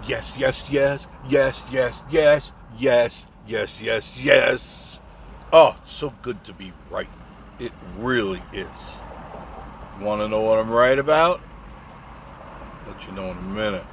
Yes, yes, yes, yes, yes, yes, yes, yes, yes, yes. Oh, it's so good to be right. It really is. Want to know what I'm right about? Let you know in a minute.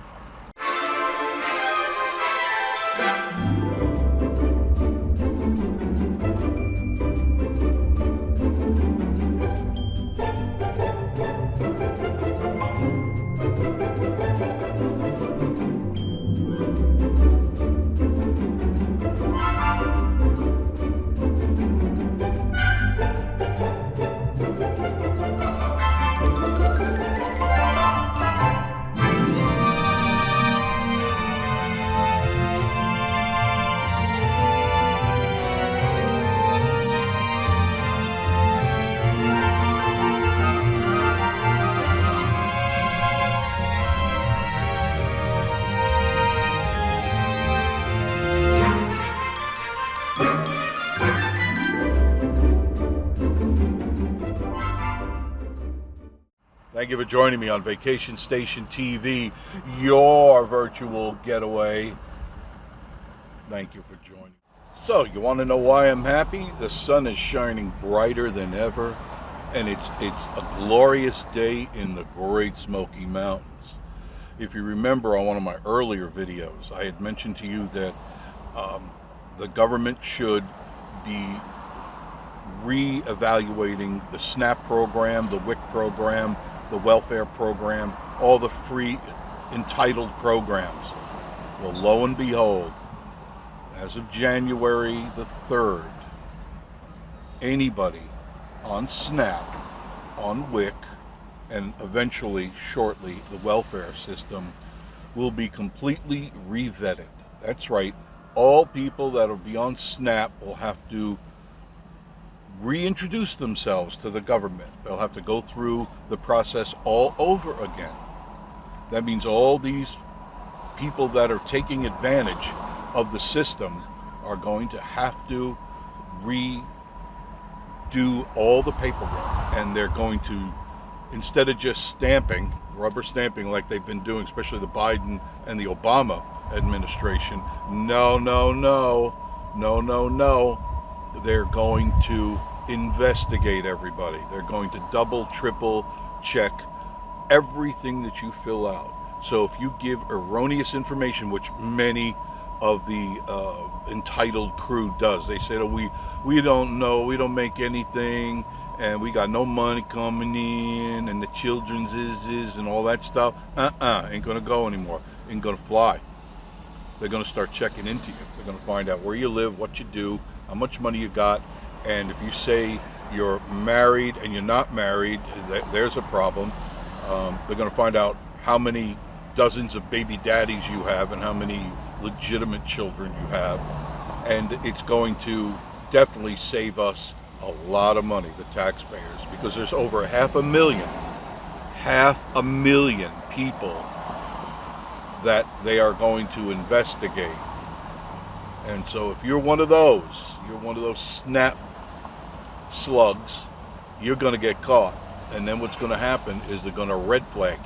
Thank you for joining me on Vacation Station TV, your virtual getaway. Thank you for joining. So, you want to know why I'm happy? The sun is shining brighter than ever, and it's a glorious day in the Great Smoky Mountains. If you remember on one of my earlier videos, I had mentioned to you that the government should be re-evaluating the SNAP program, the WIC program, the welfare program, all the free entitled programs. Well, lo and behold, as of January the 3rd, anybody on SNAP, on WIC, and eventually, shortly, the welfare system will be completely re-vetted. That's right. All people that will be on SNAP will have to reintroduce themselves to the government. They'll have to go through the process all over again. That means all these people that are taking advantage of the system are going to have to redo all the paperwork, and they're going to, instead of just stamping, rubber stamping like they've been doing, especially the Biden and the Obama administration, no, they're going to investigate everybody. They're going to double, triple check everything that you fill out. So if you give erroneous information, which many of the entitled crew does, they say that we don't know, we don't make anything, and we got no money coming in, and the children's is and all that stuff. Ain't gonna go anymore. Ain't gonna fly. They're gonna start checking into you. They're gonna find out where you live, what you do, how much money you got, and if you say you're married and you're not married, there's a problem. They're gonna find out how many dozens of baby daddies you have and how many legitimate children you have, and it's going to definitely save us a lot of money, the taxpayers, because there's over 500,000 people that they are going to investigate. And so if you're one of those SNAP slugs, you're going to get caught, and then what's going to happen is they're going to red flag you.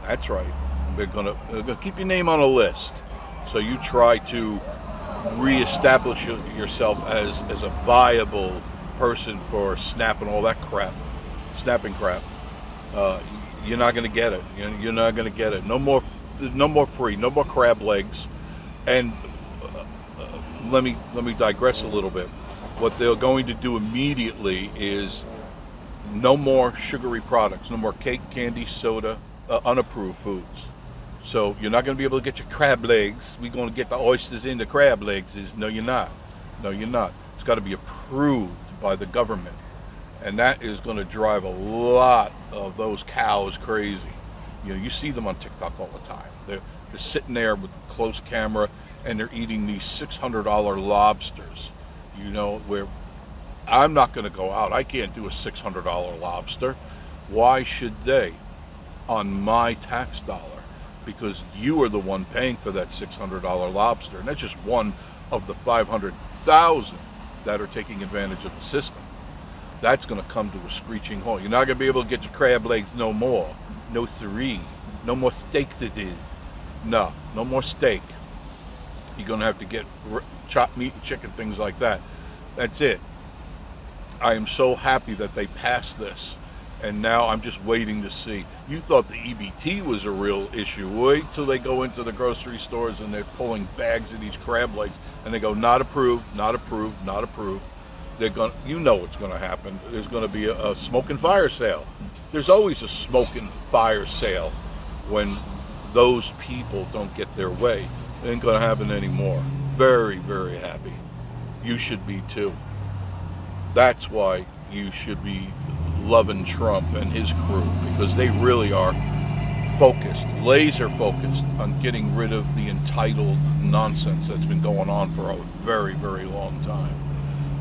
That's right. They're going to keep your name on a list, so you try to reestablish yourself as a viable person for SNAP and all that crap, snapping crap. You're not going to get it. You're not going to get it. No more free. No more crab legs. And let me digress a little bit. What they're going to do immediately is no more sugary products, no more cake, candy, soda, unapproved foods. So you're not going to be able to get your crab legs. We're going to get the oysters in the crab legs. No, you're not. No, you're not. It's got to be approved by the government. And that is going to drive a lot of those cows crazy. You see them on TikTok all the time. They're sitting there with a close camera, and they're eating these $600 lobsters. Where I'm not going to go out. I can't do a $600 lobster. Why should they? On my tax dollar. Because you are the one paying for that $600 lobster. And that's just one of the 500,000 that are taking advantage of the system. That's going to come to a screeching halt. You're not going to be able to get your crab legs no more. No siree. No more steaks it is. No more steak. You're going to have to get chopped meat and chicken, things like that. That's it. I am so happy that they passed this, and now I'm just waiting to see. You thought the EBT was a real issue. Wait till they go into the grocery stores and they're pulling bags of these crab legs, and they go, not approved, not approved, not approved. They're going. You know what's going to happen. There's going to be a smoke and fire sale. There's always a smoke and fire sale when those people don't get their way. It ain't going to happen anymore. Very, very happy. You should be too. That's why you should be loving Trump and his crew, because they really are focused, laser focused on getting rid of the entitled nonsense that's been going on for a very, very long time.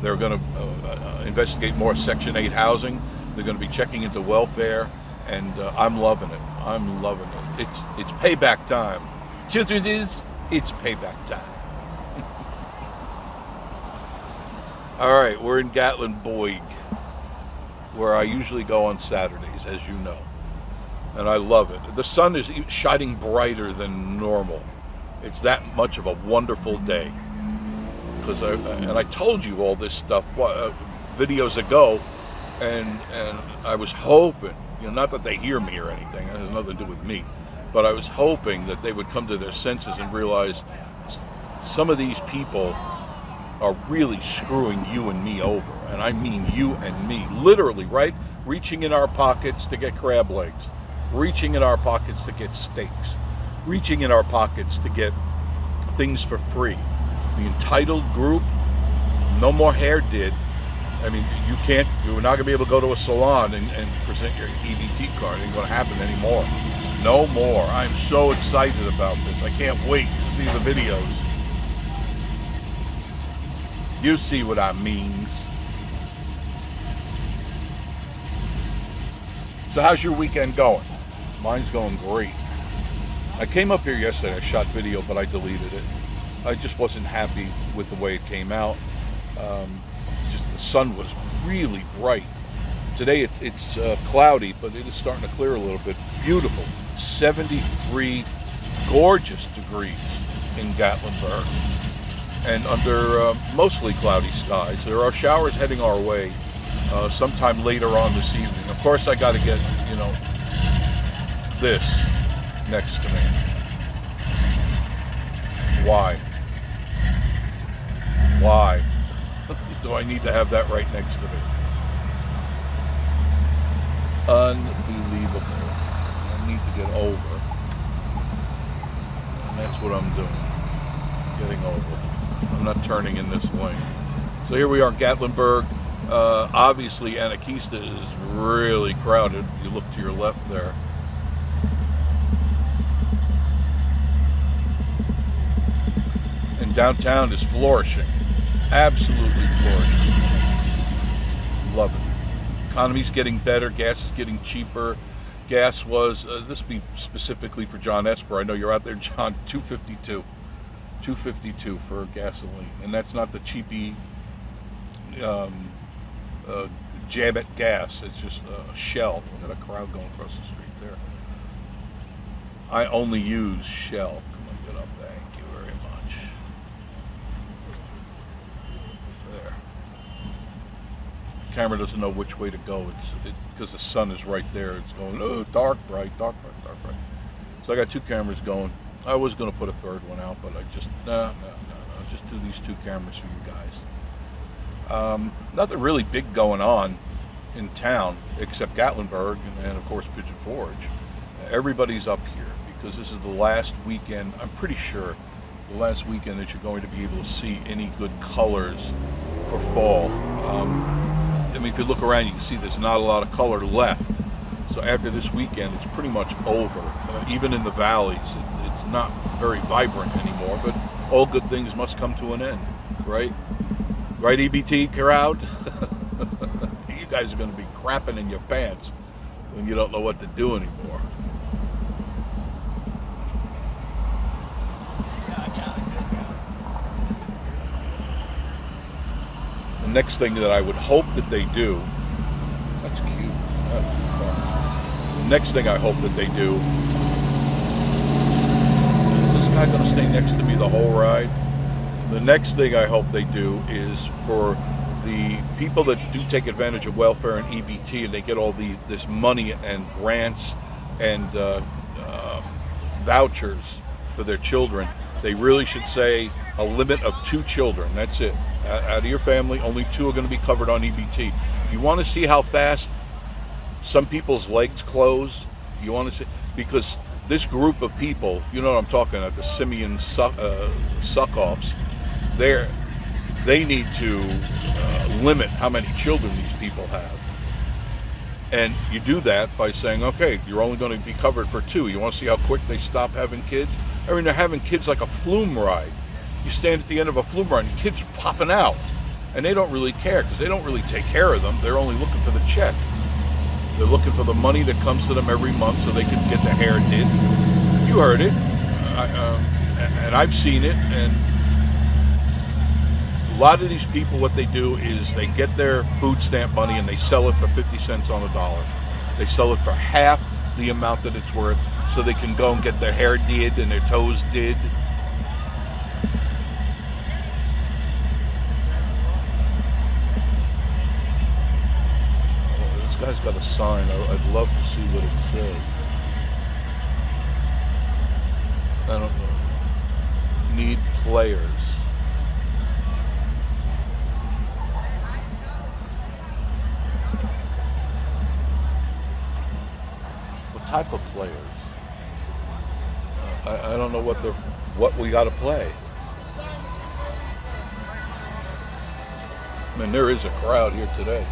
They're going to investigate more Section 8 housing. They're going to be checking into welfare, and I'm loving it. I'm loving it. It's payback time. Children, it's payback time. All right, we're in Gatlinburg, where I usually go on Saturdays, as you know, and I love it. The sun is shining brighter than normal. It's that much of a wonderful day. Because I told you all this stuff videos ago, and I was hoping, not that they hear me or anything, it has nothing to do with me, but I was hoping that they would come to their senses and realize some of these people are really screwing you and me over. And I mean you and me, literally, right? Reaching in our pockets to get crab legs, reaching in our pockets to get steaks, reaching in our pockets to get things for free. The entitled group, no more hair did. I mean, you're not going to be able to go to a salon and present your EBT card. It ain't going to happen anymore. No more. I'm so excited about this. I can't wait to see the videos. You see what I means. So how's your weekend going? Mine's going great. I came up here yesterday, I shot video, but I deleted it. I just wasn't happy with the way it came out. Just the sun was really bright. Today it's cloudy, but it is starting to clear a little bit. Beautiful, 73 gorgeous degrees in Gatlinburg, and under mostly cloudy skies. There are showers heading our way sometime later on this evening. Of course, I got to get this next to me. Why? Why do I need to have that right next to me? Unbelievable. I need to get over. And that's what I'm doing. Getting over. I'm not turning in this lane. So here we are in Gatlinburg. Obviously, Anakeesta is really crowded. You look to your left there. And downtown is flourishing. Absolutely flourishing. Love it. Economy's getting better. Gas is getting cheaper. Gas was, this be specifically for John Esper. I know you're out there, John, $2.52. $2.52 for gasoline. And that's not the cheapy Jabet gas. It's just Shell. Look at a crowd going across the street there. I only use Shell. Come on, get up. Thank you very much. There. The camera doesn't know which way to go. Because the sun is right there. It's going, oh, dark, bright, dark, bright, dark, bright. So I got two cameras going. I was going to put a third one out, but I just, no. Just do these two cameras for you guys. Nothing really big going on in town except Gatlinburg and of course Pigeon Forge. Everybody's up here because this is the last weekend, I'm pretty sure, the last weekend that you're going to be able to see any good colors for fall. I mean, if you look around, you can see there's not a lot of color left. So after this weekend, it's pretty much over. Even in the valleys, it's not very vibrant anymore, but all good things must come to an end, right? Right, EBT crowd? You guys are going to be crapping in your pants when you don't know what to do anymore. The next thing that I would hope that they do, that's cute. The next thing I hope that they do not going to stay next to me the whole ride. The next thing I hope they do is for the people that do take advantage of welfare and EBT, and they get all this money and grants and vouchers for their children, they really should say a limit of 2 children. That's it. Out of your family, only 2 are going to be covered on EBT. You want to see how fast some people's legs close? You want to see, because this group of people, you know what I'm talking about, the simian suck-offs, they need to limit how many children these people have. And you do that by saying, okay, you're only going to be covered for 2. You want to see how quick they stop having kids? I mean, they're having kids like a flume ride. You stand at the end of a flume ride and kids are popping out. And they don't really care because they don't really take care of them. They're only looking for the check. They're looking for the money that comes to them every month so they can get their hair did. You heard it. And I've seen it. And a lot of these people, what they do is they get their food stamp money and they sell it for 50 cents on the dollar. They sell it for half the amount that it's worth so they can go and get their hair did and their toes did. Oh, this guy's got a sign. I'd love to see what it says. I don't know. Need players. Type of players. I don't know what we got to play. I mean, there is a crowd here today.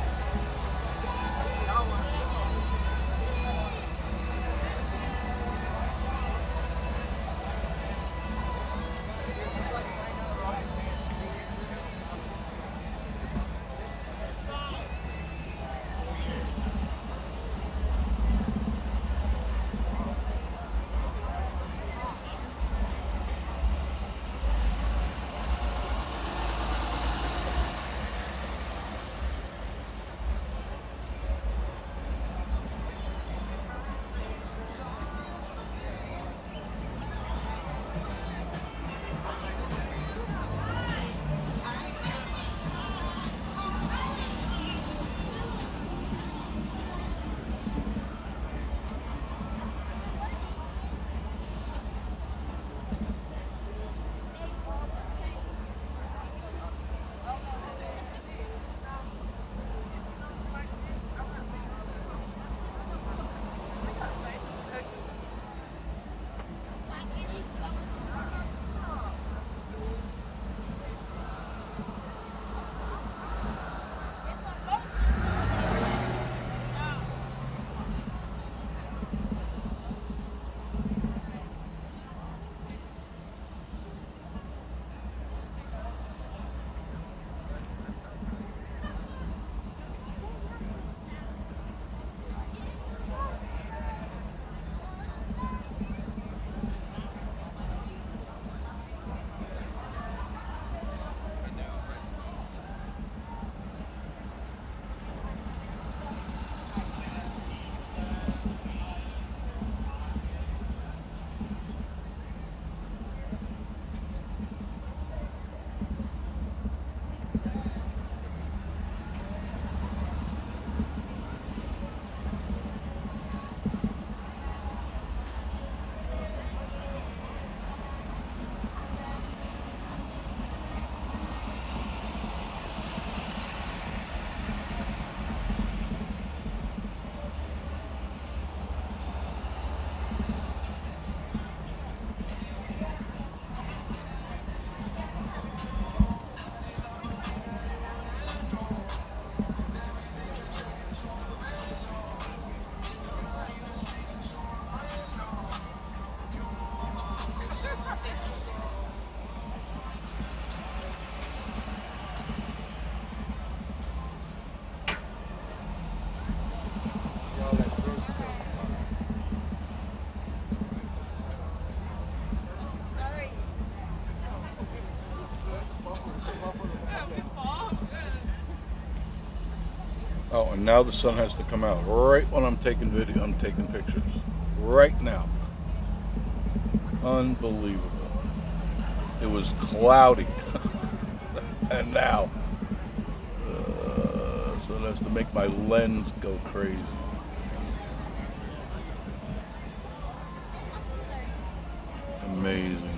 Oh, and now the sun has to come out right when I'm taking video. I'm taking pictures right now. Unbelievable. it was cloudy. And now, so that's to make my lens go crazy. Amazing.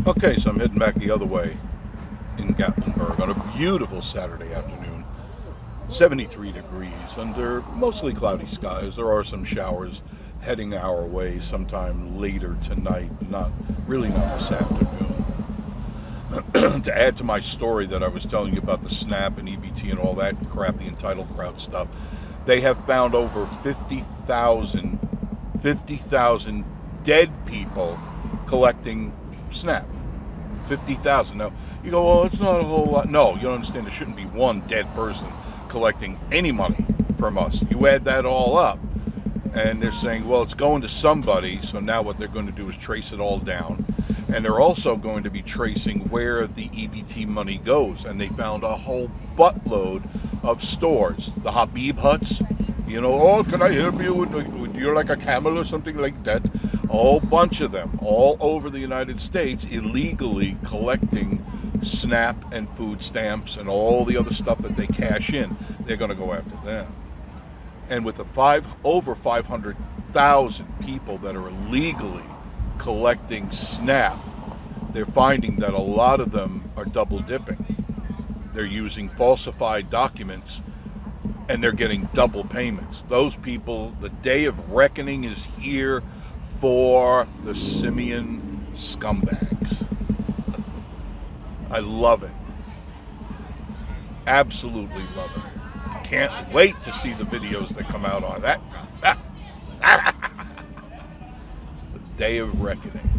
Okay, so I'm heading back the other way in Gatlinburg on a beautiful Saturday afternoon. 73 degrees under mostly cloudy skies. There are some showers heading our way sometime later tonight, but not this afternoon. To add to my story that I was telling you about the SNAP and EBT and all that crap, the entitled crowd stuff, they have found over 50,000 dead people collecting SNAP. 50,000. Now, you go, well, it's not a whole lot. No, you don't understand. There shouldn't be one dead person collecting any money from us. You add that all up, and they're saying, well, it's going to somebody, so now what they're going to do is trace it all down. And they're also going to be tracing where the EBT money goes. And they found a whole buttload of stores. The Habib huts, you know, oh, can I help you with you're like a camel or something like that? A whole bunch of them all over the United States illegally collecting SNAP and food stamps and all the other stuff that they cash in. They're going to go after them. And with the over 500,000 people that are illegally collecting SNAP, they're finding that a lot of them are double dipping. They're using falsified documents and they're getting double payments. Those people, the day of reckoning is here for the simian scumbags. I love it. Absolutely love it. Can't wait to see the videos that come out on that. The day of reckoning.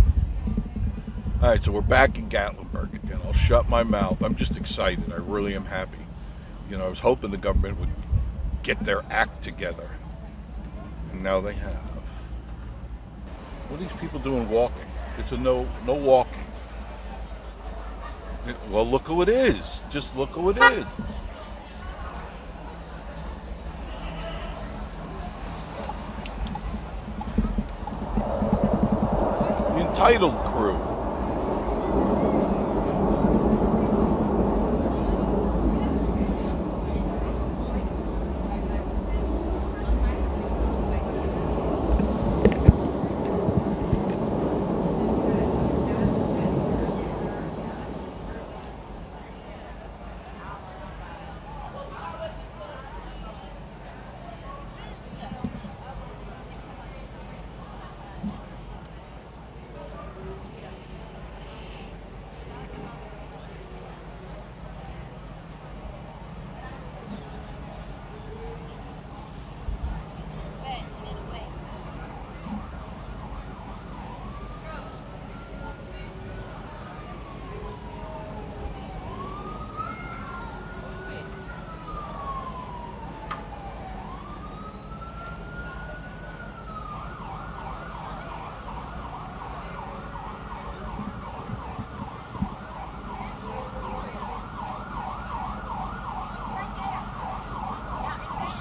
All right, so we're back in Gatlinburg again. I'll shut my mouth. I'm just excited. I really am happy. You know, I was hoping the government would get their act together. And now they have. What are these people doing walking? It's a no walking. Well, look who it is. Just look who it is. The entitled crew.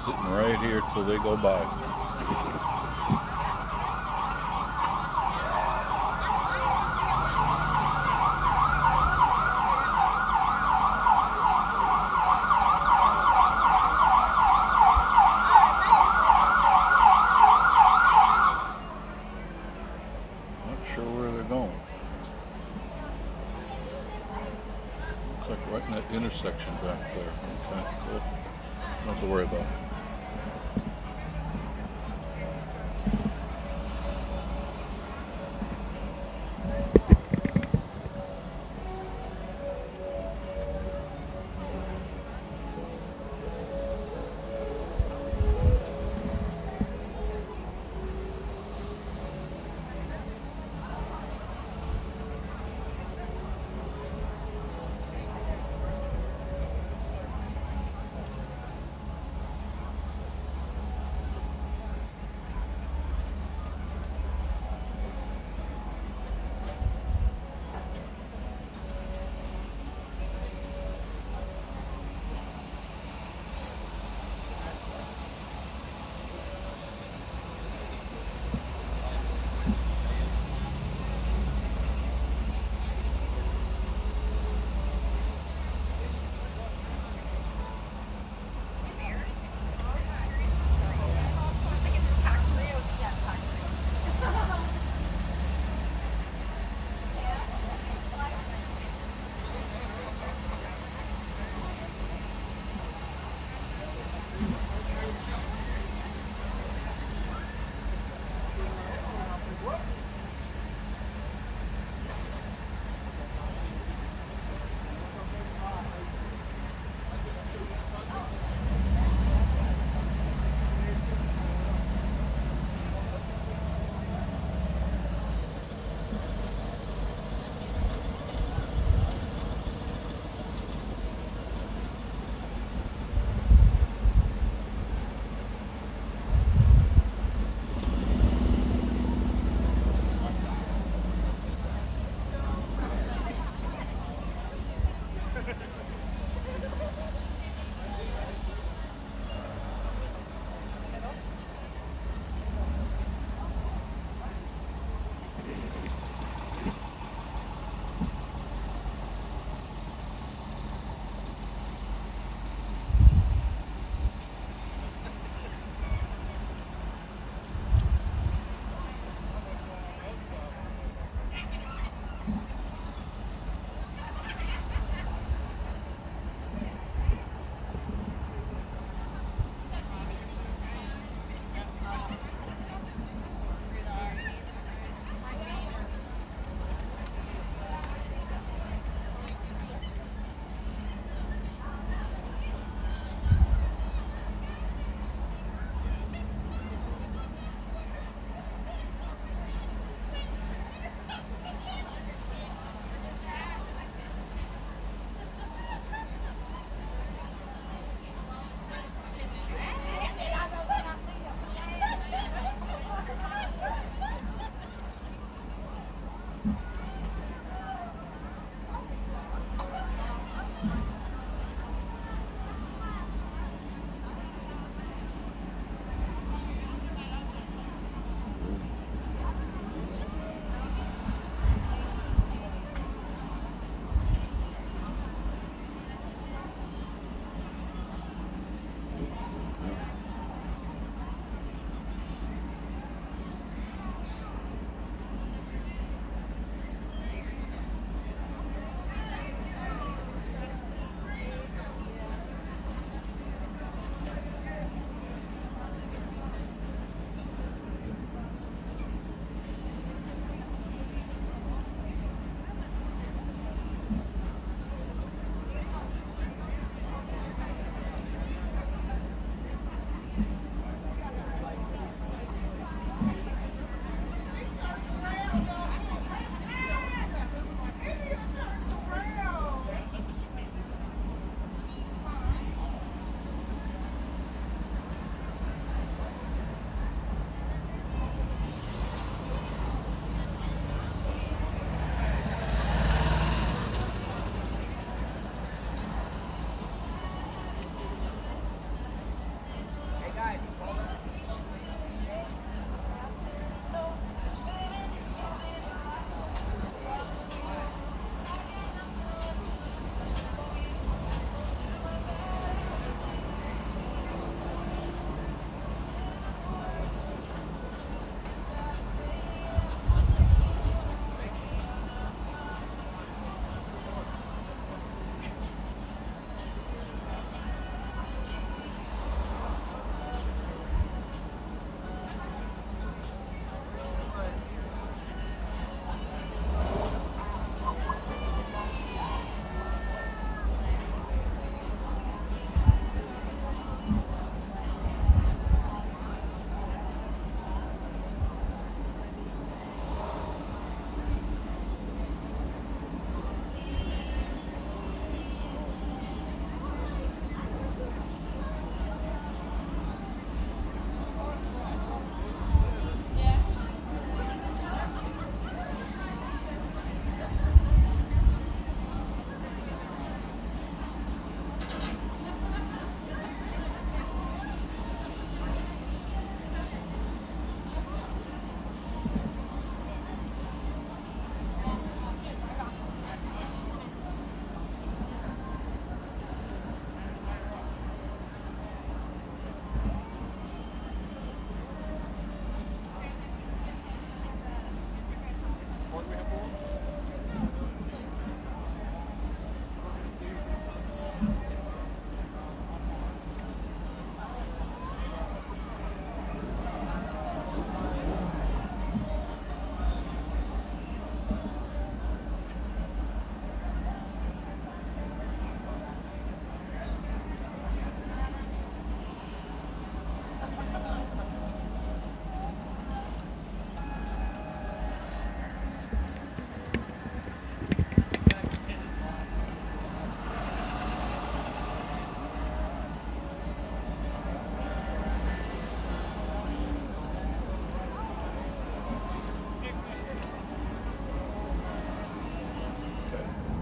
sitting right here till they go by. Not sure where they're going. Looks like right in that intersection back there. Okay, cool. Don't have to worry about it.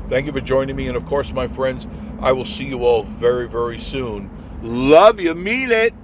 Thank you for joining me. And of course, my friends, I will see you all very, very soon. Love you. Mean it.